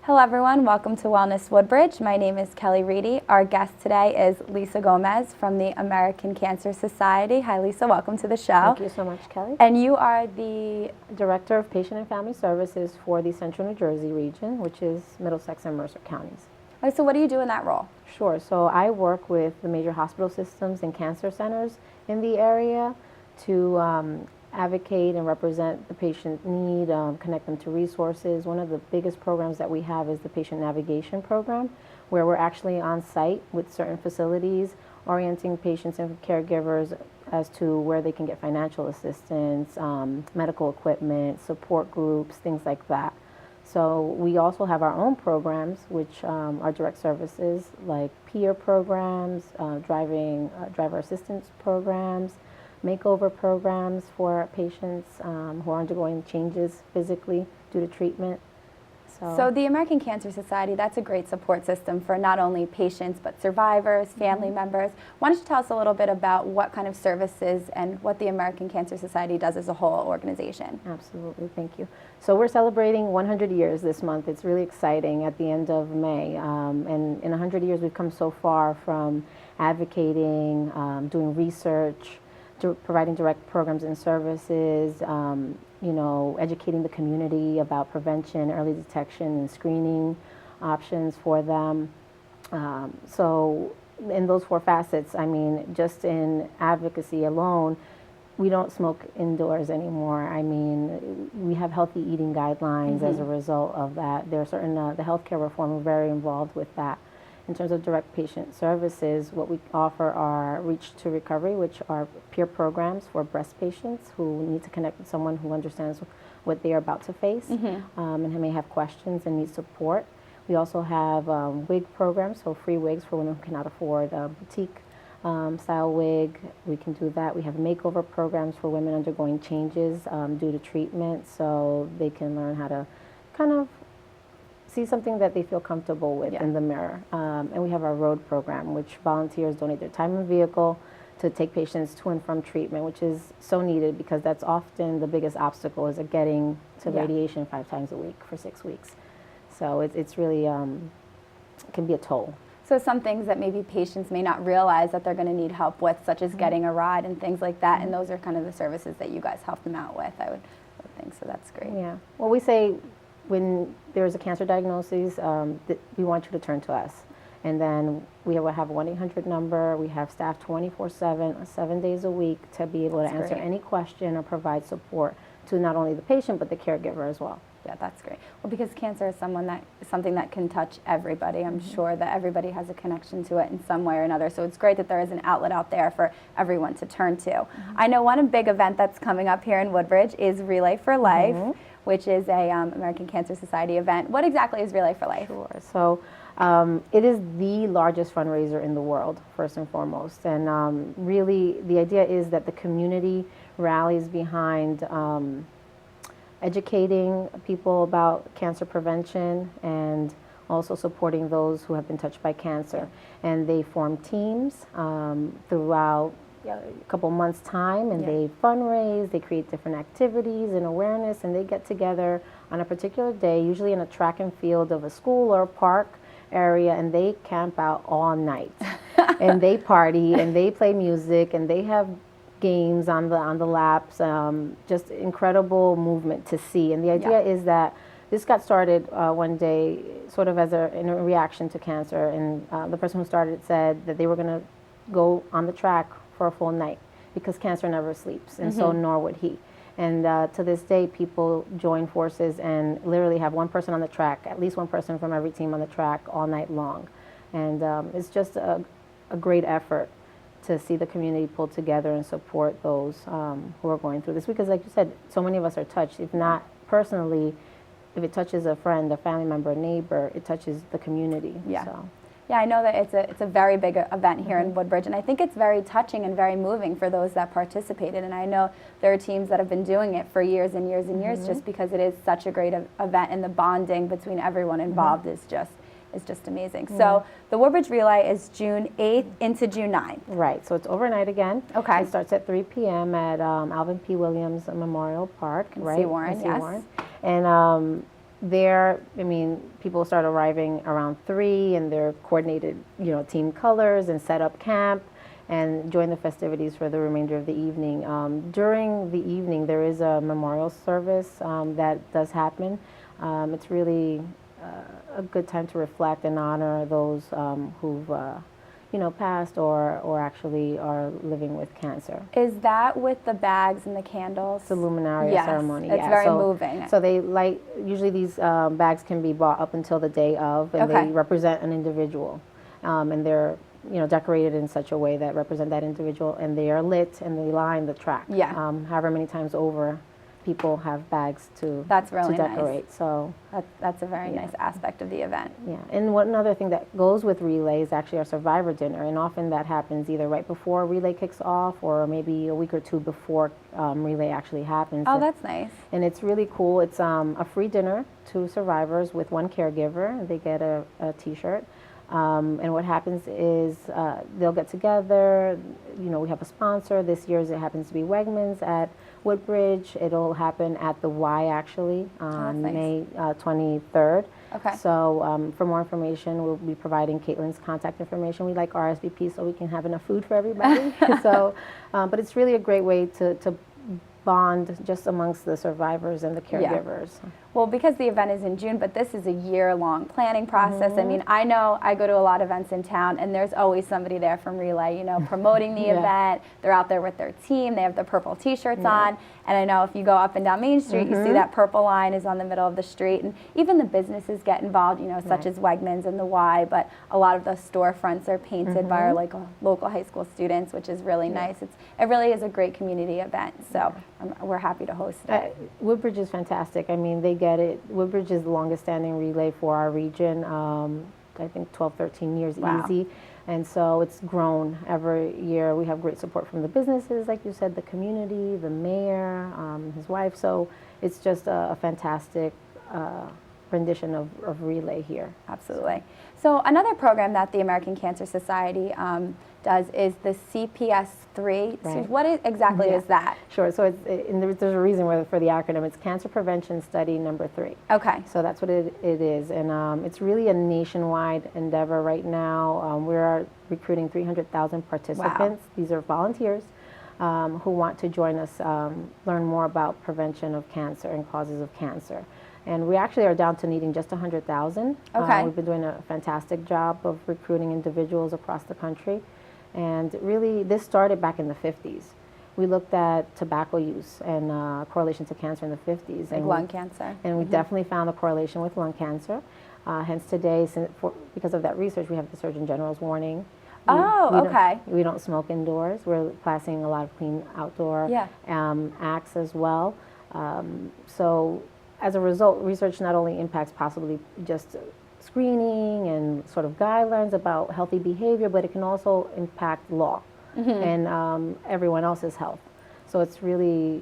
Hello everyone, welcome to Wellness Woodbridge. My name is Kelly Reedy. Our guest today is Lisa Gomez from the American Cancer Society. Hi Lisa, welcome to the show. Thank you so much, Kelly. And you are the Director of Patient and Family Services for the Central New Jersey region, which is Middlesex and Mercer counties. So what do you do in that role? Sure, so I work with the major hospital systems and cancer centers in the area to advocate and represent the patient need, connect them to resources. One of the biggest programs that we have is the patient navigation program, where we're actually on site with certain facilities, orienting patients and caregivers as to where they can get financial assistance, medical equipment, support groups, things like that. So we also have our own programs, which are direct services like peer programs, driver assistance programs, makeover programs for patients who are undergoing changes physically due to treatment. So the American Cancer Society, that's a great support system for not only patients but survivors, family members. Why don't you tell us a little bit about what kind of services and what the American Cancer Society does as a whole organization? Absolutely, thank you. So we're celebrating 100 years this month. It's really exciting at the end of May. And in 100 years we've come so far from advocating, doing research, providing direct programs and services, educating the community about prevention, early detection, and screening options for them. So in those four facets, I mean, just in advocacy alone, we don't smoke indoors anymore. I mean, we have healthy eating guidelines as a result of that. There are certain, the healthcare reform, we're very involved with that. In terms of direct patient services, what we offer are Reach to Recovery, which are peer programs for breast patients who need to connect with someone who understands what they are about to face and who may have questions and need support. We also have wig programs, so free wigs for women who cannot afford a boutique style wig. We can do that. We have makeover programs for women undergoing changes due to treatment, so they can learn how to kind of see something that they feel comfortable with in the mirror. And we have our road program, which volunteers donate their time and vehicle to take patients to and from treatment, which is so needed because that's often the biggest obstacle is getting to radiation 5 times a week for 6 weeks. So it's really, it can be a toll. So some things that maybe patients may not realize that they're going to need help with, such as getting a ride and things like that, and those are kind of the services that you guys help them out with, I would think, so that's great. Yeah, well, we say when there's a cancer diagnosis, we want you to turn to us. And then we will have a 1-800 number. We have staff 24/7, 7 days a week to be able to answer any question or provide support to not only the patient but the caregiver as well. Yeah, that's great. Well, because cancer is something that can touch everybody. I'm sure that everybody has a connection to it in some way or another. So it's great that there is an outlet out there for everyone to turn to. I know one big event that's coming up here in Woodbridge is Relay for Life, which is a American Cancer Society event. What exactly is Relay for Life? Sure. So it is the largest fundraiser in the world, first and foremost. And really, the idea is that the community rallies behind educating people about cancer prevention and also supporting those who have been touched by cancer. And they form teams throughout a couple months' time, and they fundraise, they create different activities and awareness, and they get together on a particular day, usually in a track and field of a school or a park area, and they camp out all night. And they party, and they play music, and they have games on the laps, just incredible movement to see. And the idea is that this got started one day sort of in a reaction to cancer, and the person who started it said that they were going to go on the track for a full night because cancer never sleeps, and so nor would he. And to this day, people join forces and literally have one person on the track, at least one person from every team on the track all night long. And it's just a great effort to see the community pull together and support those who are going through this. Because like you said, so many of us are touched, if not personally, if it touches a friend, a family member, a neighbor, it touches the community. Yeah. So. Yeah, I know that it's a very big event here in Woodbridge, and I think it's very touching and very moving for those that participated. And I know there are teams that have been doing it for years and years and years, just because it is such a great event, and the bonding between everyone involved is just amazing. So the Woodbridge Relay is June 8th into June 9th. Right, so it's overnight again. Okay. It starts at 3 p.m. at Alvin P. Williams Memorial Park, right? Warren, C. yes. Warren. And there, I mean, people start arriving around 3, and they're coordinated, team colors and set up camp and join the festivities for the remainder of the evening. During the evening, there is a memorial service that does happen. It's really a good time to reflect and honor those who've passed or actually are living with cancer. Is that with the bags and the candles? It's a luminaria Yes, ceremony. it's very moving. So they usually these bags can be bought up until the day of, and Okay. they represent an individual. And they're decorated in such a way that represent that individual, and they are lit and they line the track. Yeah. However many times over, people have bags to That's really to nice. decorate. So That's a very Yeah. nice aspect of the event. yeah, and one other thing that goes with relay is actually our survivor dinner, and often that happens either right before relay kicks off or maybe a week or two before relay actually happens. Oh, that's nice. And it's really cool. It's a free dinner to survivors with one caregiver. They get a T-shirt. And what happens is they'll get together. We have a sponsor. This year's it happens to be Wegmans at Woodbridge. It'll happen at the Y actually on nice. May 23rd. Okay. So for more information, we'll be providing Caitlin's contact information. We like RSVP so we can have enough food for everybody. But it's really a great way to bond just amongst the survivors and the caregivers. Well, because the event is in June, but this is a year-long planning process. I mean, I know I go to a lot of events in town, and there's always somebody there from Relay, promoting the event. They're out there with their team. They have the purple T-shirts on. And I know if you go up and down Main Street, you see that purple line is on the middle of the street. And even the businesses get involved, such as Wegmans and the Y. But a lot of the storefronts are painted by our local high school students, which is really nice. It really is a great community event. So we're happy to host it. Woodbridge is fantastic. I mean, they get it. Woodbridge is the longest standing relay for our region. I think 12, 13 years easy. And so it's grown every year. We have great support from the businesses, like you said, the community, the mayor, his wife. So it's just a fantastic rendition of relay here. Absolutely. So another program that the American Cancer Society does is the CPS3. So Right. what exactly is that? Sure. So there's a reason for the acronym. It's Cancer Prevention Study Number 3. Okay. So that's what it is. And it's really a nationwide endeavor right now. We are recruiting 300,000 participants. These are volunteers who want to join us, learn more about prevention of cancer and causes of cancer. And we actually are down to needing just 100,000. Okay. We've been doing a fantastic job of recruiting individuals across the country. And really, this started back in the 50s. We looked at tobacco use and correlation to cancer in the 50s. Like lung cancer. And we definitely found a correlation with lung cancer. Hence today, because of that research, we have the Surgeon General's warning. Okay. We don't smoke indoors. We're passing a lot of clean outdoor acts as well. So as a result, research not only impacts possibly just screening and sort of guidelines about healthy behavior, but it can also impact law and everyone else's health. So it's really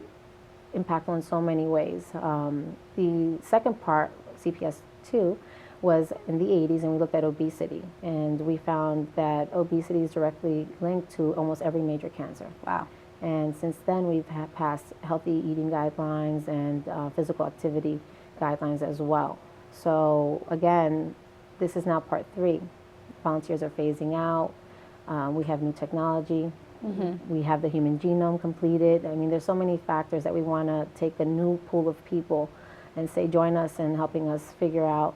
impactful in so many ways. The second part, CPS2, was in the 80s, and we looked at obesity. And we found that obesity is directly linked to almost every major cancer. Wow. And since then, we've passed healthy eating guidelines and physical activity guidelines as well. So again, this is now part 3. Volunteers are phasing out. We have new technology. We have the human genome completed. I mean, there's so many factors that we want to take a new pool of people and say, join us in helping us figure out,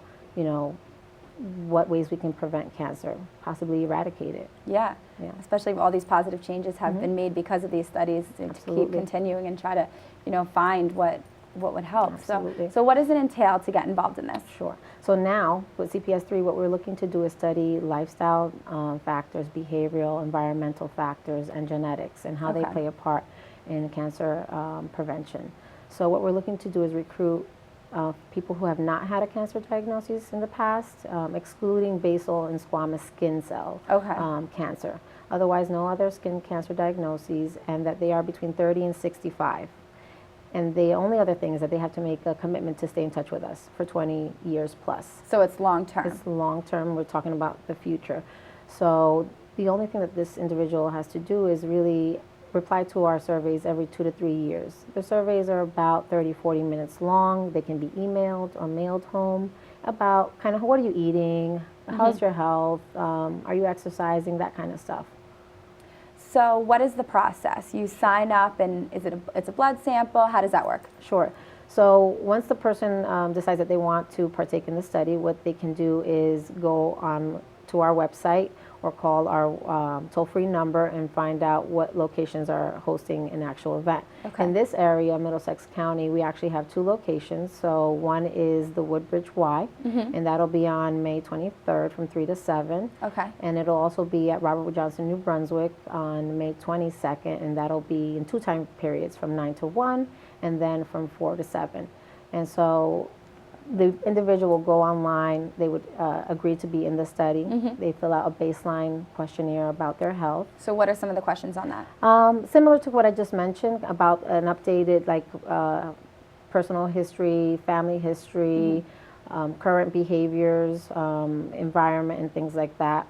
what ways we can prevent cancer, possibly eradicate it. Yeah. Especially if all these positive changes have been made because of these studies, and to keep continuing and try to, find what would help. Absolutely. So what does it entail to get involved in this? Sure. So now with CPS3, what we're looking to do is study lifestyle factors, behavioral, environmental factors, and genetics, and how they play a part in cancer prevention. So what we're looking to do is recruit people who have not had a cancer diagnosis in the past, excluding basal and squamous skin cell cancer. Otherwise, no other skin cancer diagnoses, and that they are between 30 and 65. And the only other thing is that they have to make a commitment to stay in touch with us for 20 years plus. So it's long term. It's long term. We're talking about the future. So the only thing that this individual has to do is really reply to our surveys every 2 to 3 years. The surveys are about 30, 40 minutes long. They can be emailed or mailed home about kind of what are you eating, how's your health, are you exercising, that kind of stuff. So what is the process? You sign up, and it's a blood sample? How does that work? Sure. So once the person decides that they want to partake in the study, what they can do is go on to our website or call our toll-free number and find out what locations are hosting an actual event. Okay. In this area, Middlesex County, we actually have 2 locations. So one is the Woodbridge Y, and that'll be on May 23rd from 3 to 7. Okay. And it'll also be at Robert Wood Johnson, New Brunswick on May 22nd, and that'll be in 2 time periods from 9 to 1 and then from 4 to 7. And so the individual will go online, they would agree to be in the study. They fill out a baseline questionnaire about their health. So what are some of the questions on that? Similar to what I just mentioned about an updated personal history, family history, current behaviors, environment, and things like that.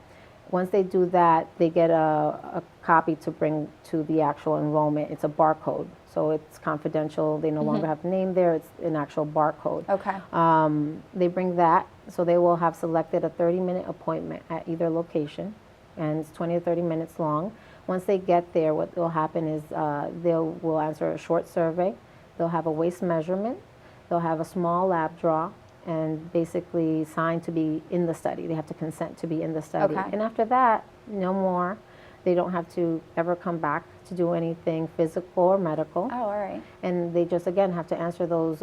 Once they do that, they get a copy to bring to the actual enrollment. It's a barcode, so it's confidential. They no longer have a name there. It's an actual barcode. Okay. They bring that, so they will have selected a 30-minute appointment at either location, and it's 20 to 30 minutes long. Once they get there, what will happen is we'll answer a short survey. They'll have a waist measurement. They'll have a small lab draw, and basically sign to be in the study. They have to consent to be in the study. Okay. And after that, no more. They don't have to ever come back to do anything physical or medical. Oh, all right. And they just, again, have to answer those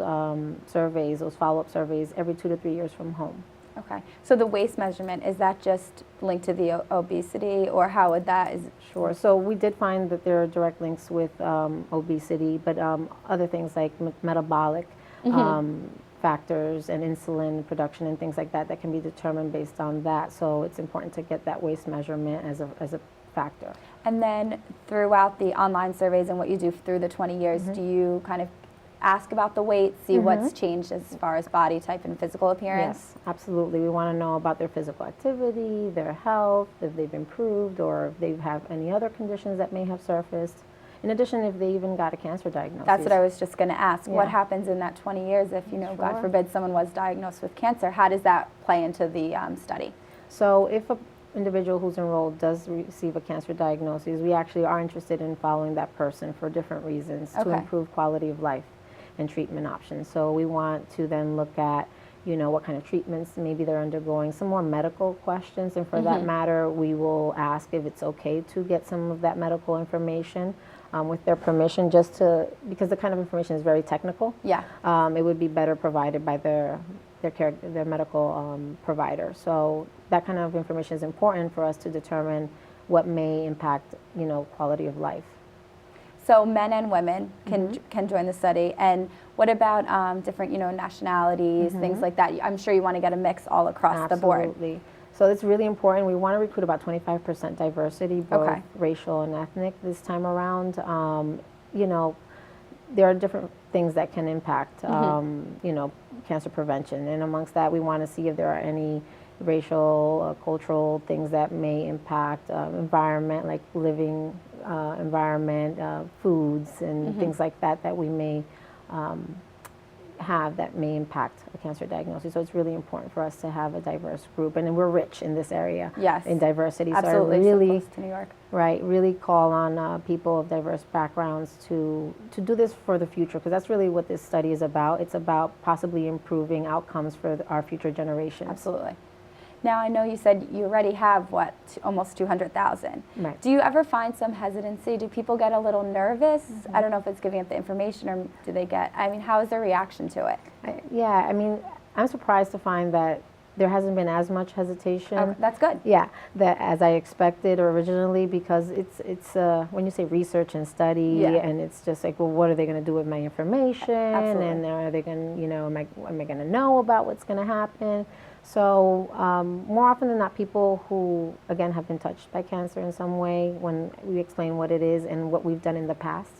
surveys, those follow-up surveys, every 2 to 3 years from home. Okay. So the waist measurement, is that just linked to the obesity, or how would that? Sure. So we did find that there are direct links with obesity, but other things like metabolic factors and insulin production and things like that can be determined based on that. So it's important to get that waist measurement as a factor. And then throughout the online surveys and what you do through the 20 years, do you kind of ask about the weight, see what's changed as far as body type and physical appearance? Yes, absolutely. We want to know about their physical activity, their health, if they've improved, or if they have any other conditions that may have surfaced. In addition, if they even got a cancer diagnosis. That's what I was just going to ask. Yeah. What happens in that 20 years if, God Sure. forbid, someone was diagnosed with cancer? How does that play into the study? So if an individual who's enrolled does receive a cancer diagnosis, we actually are interested in following that person for different reasons to improve quality of life and treatment options. So we want to then look at, what kind of treatments maybe they're undergoing, some more medical questions, and for that matter, we will ask if it's okay to get some of that medical information with their permission, because the kind of information is very technical. Yeah. It would be better provided by their medical provider. So that kind of information is important for us to determine what may impact, quality of life. So men and women can join the study. And what about different, nationalities, things like that? I'm sure you want to get a mix all across the board. Absolutely. So it's really important. We want to recruit about 25% diversity, both racial and ethnic this time around. There are different things that can impact, cancer prevention. And amongst that, we want to see if there are any racial, cultural things that may impact environment, like living environment, foods, and things like that we may have that may impact a cancer diagnosis. So it's really important for us to have a diverse group, and we're rich in this area in diversity. Absolutely. So I really, so close to New York. Right, really call on people of diverse backgrounds to do this for the future, because that's really what this study is about. It's about possibly improving outcomes for our future generations. Absolutely. Now, I know you said you already have, almost 200,000. Right. Do you ever find some hesitancy? Do people get a little nervous? I don't know if it's giving up the information, or do they how is their reaction to it? I'm surprised to find that there hasn't been as much hesitation. Oh, that's good. Yeah, as I expected originally, because it's when you say research and study, and it's just like, well, what are they going to do with my information? Absolutely. And are they going, am I going to know about what's going to happen? So more often than not, people who, again, have been touched by cancer in some way, when we explain what it is and what we've done in the past,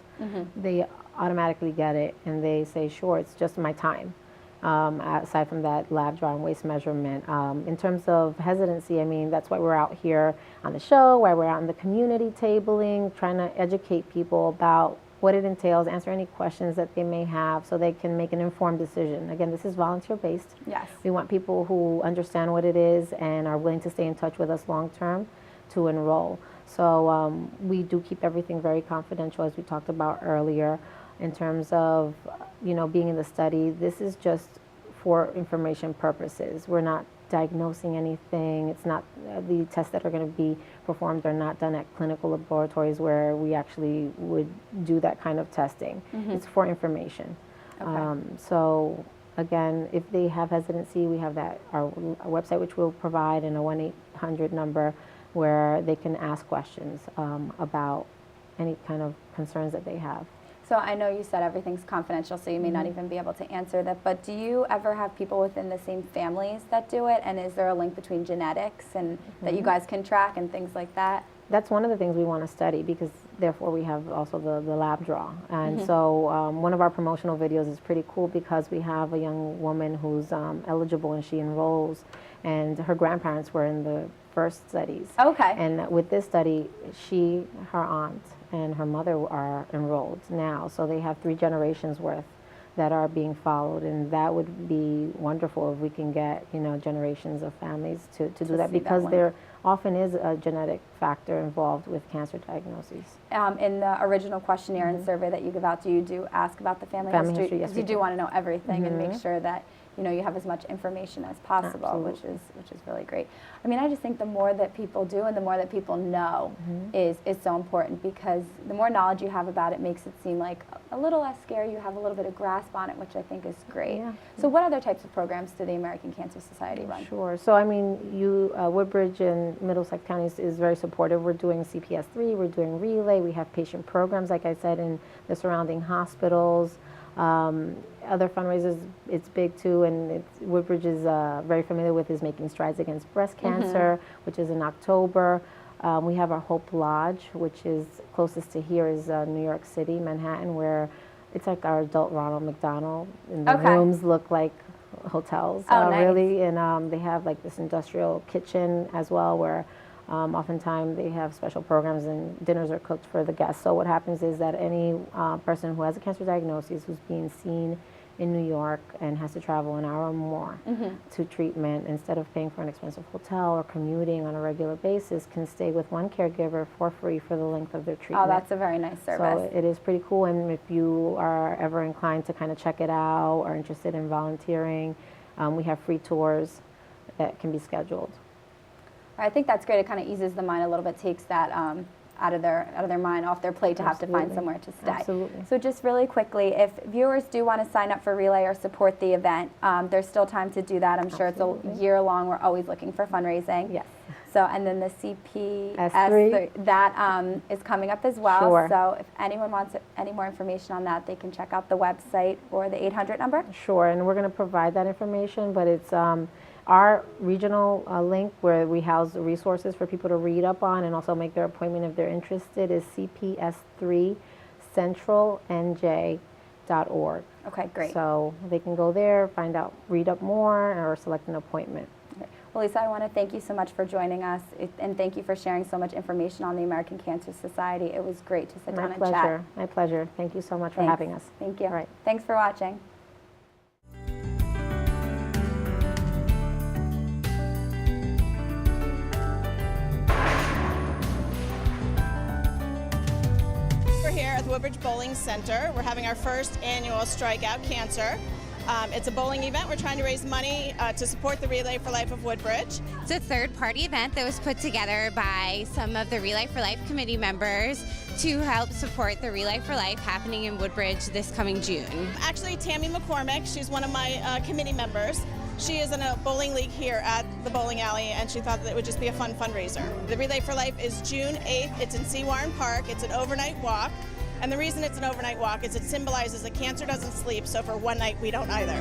they automatically get it, and they say, sure, it's just my time. aside from that lab draw and waist measurement. In terms of hesitancy, I mean, that's why we're out here on the show, why we're out in the community tabling, trying to educate people about what it entails, answer any questions that they may have so they can make an informed decision. Again, this is volunteer-based. Yes. We want people who understand what it is and are willing to stay in touch with us long-term to enroll. So we do keep everything very confidential, as we talked about earlier. In terms of, being in the study, this is just for information purposes. We're not diagnosing anything. It's not, the tests that are going to be performed are not done at clinical laboratories where we actually would do that kind of testing. It's for information. Okay. So again, if they have hesitancy, we have our website, which we'll provide, and a 1-800 number where they can ask questions about any kind of concerns that they have. So I know you said everything's confidential, so you may not even be able to answer that, but do you ever have people within the same families that do it? And is there a link between genetics and that you guys can track and things like that? That's one of the things we want to study, because therefore we have also the lab draw. And so one of our promotional videos is pretty cool because we have a young woman who's eligible and she enrolls, and her grandparents were in the first studies. Okay. And with this study, her aunt, and her mother are enrolled now. So they have 3 generations worth that are being followed, and that would be wonderful if we can get, generations of families to do that, because there often is a genetic factor involved with cancer diagnoses. In the original questionnaire and survey that you give out, do you ask about the family history? Yes, because you do want to know everything and make sure that you have as much information as possible, which is really great. I mean, I just think the more that people do and the more that people know is so important, because the more knowledge you have about it makes it seem like a little less scary. You have a little bit of grasp on it, which I think is great. Yeah. So what other types of programs do the American Cancer Society run? Sure. So I mean, Woodbridge and Middlesex counties is very supportive. We're doing CPS3, we're doing Relay, we have patient programs, like I said, in the surrounding hospitals. Other fundraisers, it's big too, and Woodbridge is very familiar with, is Making Strides Against Breast Cancer, which is in October. We have our Hope Lodge, which is closest to here, is New York City, Manhattan, where it's like our adult Ronald McDonald, and the rooms look like hotels, nice. really, and they have like this industrial kitchen as well, where oftentimes they have special programs and dinners are cooked for the guests. So what happens is that any person who has a cancer diagnosis who's being seen in New York and has to travel an hour or more to treatment, instead of paying for an expensive hotel or commuting on a regular basis, can stay with one caregiver for free for the length of their treatment. Oh, that's a very nice service. So it is pretty cool, and if you are ever inclined to kind of check it out or interested in volunteering, we have free tours that can be scheduled. I think that's great. It kind of eases the mind a little bit, takes that out of their mind, off their plate, to have to find somewhere to stay. Absolutely. So just really quickly, if viewers do want to sign up for Relay or support the event, there's still time to do that. I'm sure it's a year long. We're always looking for fundraising. Yes. So, and then the CPS3, that is coming up as well. Sure. So if anyone wants any more information on that, they can check out the website or the 800 number. Sure, and we're going to provide that information, but it's our regional link where we house the resources for people to read up on and also make their appointment if they're interested is cps3centralnj.org. Okay, great. So they can go there, find out, read up more, or select an appointment. Okay. Well, Lisa, I want to thank you so much for joining us, and thank you for sharing so much information on the American Cancer Society. It was great to sit down and chat. My pleasure. Thank you so much for having us. Thank you. All right. Thanks for watching. Here at the Woodbridge Bowling Center. We're having our first annual Strike Out Cancer. It's a bowling event. We're trying to raise money to support the Relay for Life of Woodbridge. It's a third-party event that was put together by some of the Relay for Life committee members to help support the Relay for Life happening in Woodbridge this coming June. Actually, Tammy McCormick, she's one of my committee members. She is in a bowling league here at the bowling alley, and she thought that it would just be a fun fundraiser. The Relay for Life is June 8th. It's in Seawarren Park. It's an overnight walk. And the reason it's an overnight walk is it symbolizes that cancer doesn't sleep, so for one night we don't either.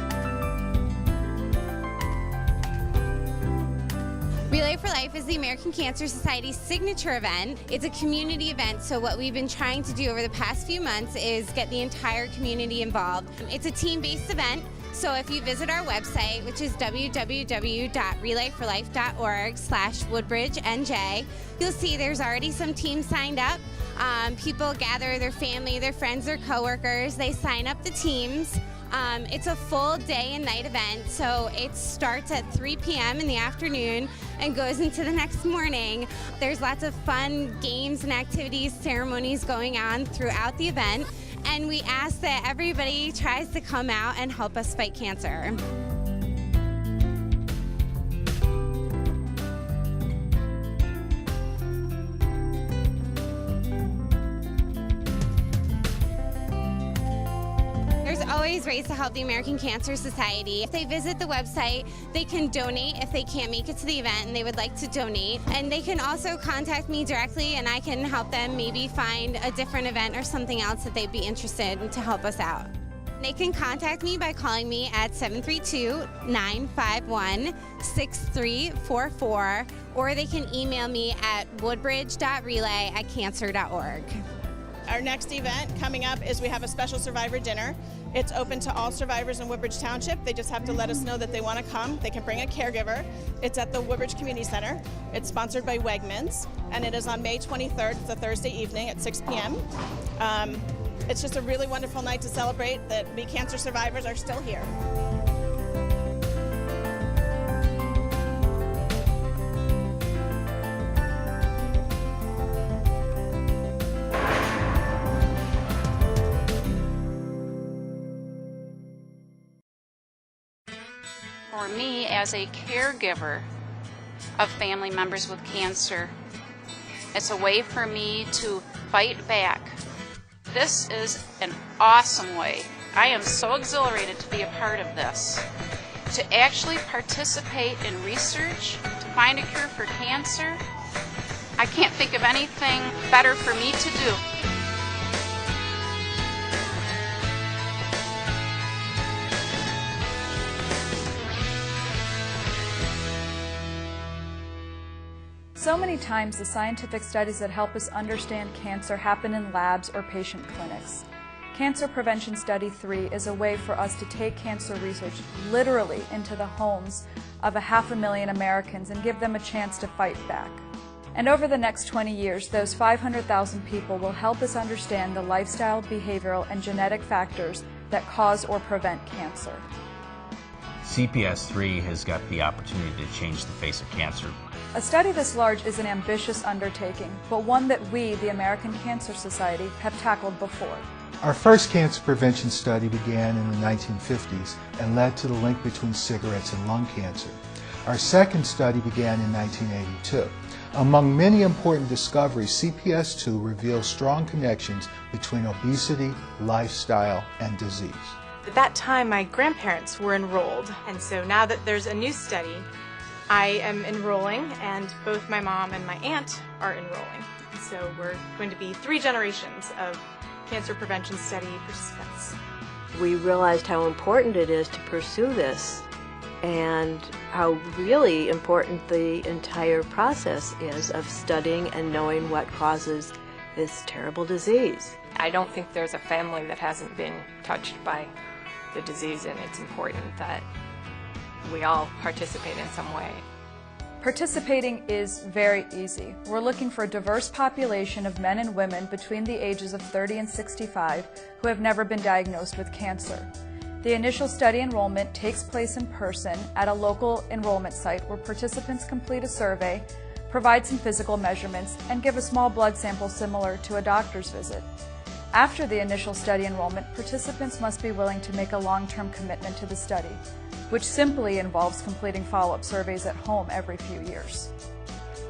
Relay for Life is the American Cancer Society's signature event. It's a community event, so what we've been trying to do over the past few months is get the entire community involved. It's a team-based event, So if you visit our website, which is www.relayforlife.org/WoodbridgeNJ, you'll see there's already some teams signed up. People gather their family, their friends, their coworkers. They sign up the teams. It's a full day and night event, so it starts at 3 p.m. in the afternoon and goes into the next morning. There's lots of fun games and activities, ceremonies going on throughout the event, and we ask that everybody tries to come out and help us fight cancer. Always ways to help the American Cancer Society. If they visit the website, they can donate if they can't make it to the event and they would like to donate. And they can also contact me directly and I can help them maybe find a different event or something else that they'd be interested in to help us out. They can contact me by calling me at 732-951-6344, or they can email me at woodbridge.relay@cancer.org. Our next event coming up is we have a special survivor dinner. It's open to all survivors in Woodbridge Township. They just have to let us know that they want to come. They can bring a caregiver. It's at the Woodbridge Community Center. It's sponsored by Wegmans, and it is on May 23rd. It's a Thursday evening at 6 p.m. It's just a really wonderful night to celebrate that we cancer survivors are still here. For me, as a caregiver of family members with cancer, it's a way for me to fight back. This is an awesome way. I am so exhilarated to be a part of this. To actually participate in research, to find a cure for cancer, I can't think of anything better for me to do. So many times the scientific studies that help us understand cancer happen in labs or patient clinics. Cancer Prevention Study 3 is a way for us to take cancer research literally into the homes of 500,000 Americans and give them a chance to fight back. And over the next 20 years, those 500,000 people will help us understand the lifestyle, behavioral, and genetic factors that cause or prevent cancer. CPS 3 has got the opportunity to change the face of cancer. A study this large is an ambitious undertaking, but one that we, the American Cancer Society, have tackled before. Our first cancer prevention study began in the 1950s and led to the link between cigarettes and lung cancer. Our second study began in 1982. Among many important discoveries, CPS 2 reveals strong connections between obesity, lifestyle, and disease. At that time, my grandparents were enrolled, and so now that there's a new study, I am enrolling, and both my mom and my aunt are enrolling. So we're going to be 3 generations of cancer prevention study participants. We realized how important it is to pursue this and how really important the entire process is of studying and knowing what causes this terrible disease. I don't think there's a family that hasn't been touched by the disease, and it's important that we all participate in some way. Participating is very easy. We're looking for a diverse population of men and women between the ages of 30 and 65 who have never been diagnosed with cancer. The initial study enrollment takes place in person at a local enrollment site where participants complete a survey, provide some physical measurements, and give a small blood sample similar to a doctor's visit. After the initial study enrollment, participants must be willing to make a long-term commitment to the study, which simply involves completing follow-up surveys at home every few years.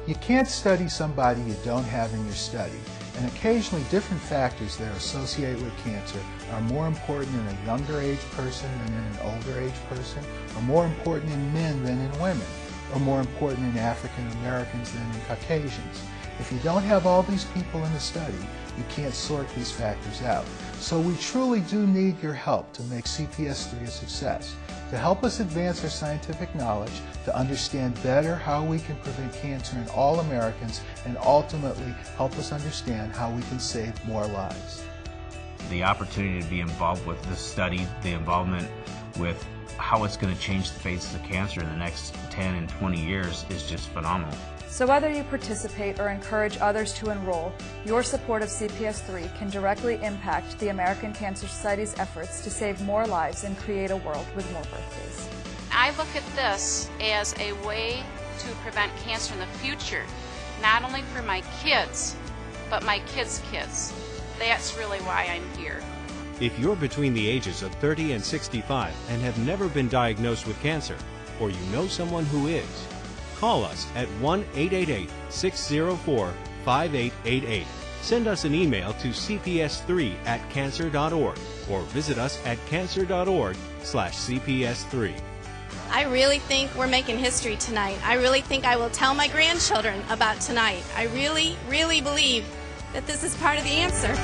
You can't study somebody you don't have in your study, and occasionally different factors that are associated with cancer are more important in a younger age person than in an older age person, or more important in men than in women, or more important in African Americans than in Caucasians. If you don't have all these people in the study, you can't sort these factors out. So we truly do need your help to make CPS 3 a success. To help us advance our scientific knowledge, to understand better how we can prevent cancer in all Americans, and ultimately help us understand how we can save more lives. The opportunity to be involved with this study, the involvement with how it's going to change the face of cancer in the next 10 and 20 years is just phenomenal. So whether you participate or encourage others to enroll, your support of CPS3 can directly impact the American Cancer Society's efforts to save more lives and create a world with more birthdays. I look at this as a way to prevent cancer in the future, not only for my kids, but my kids' kids. That's really why I'm here. If you're between the ages of 30 and 65 and have never been diagnosed with cancer, or you know someone who is, call us at 1-888-604-5888. Send us an email to cps3@cancer.org or visit us at cancer.org/cps3. I really think we're making history tonight. I really think I will tell my grandchildren about tonight. I really, really believe that this is part of the answer.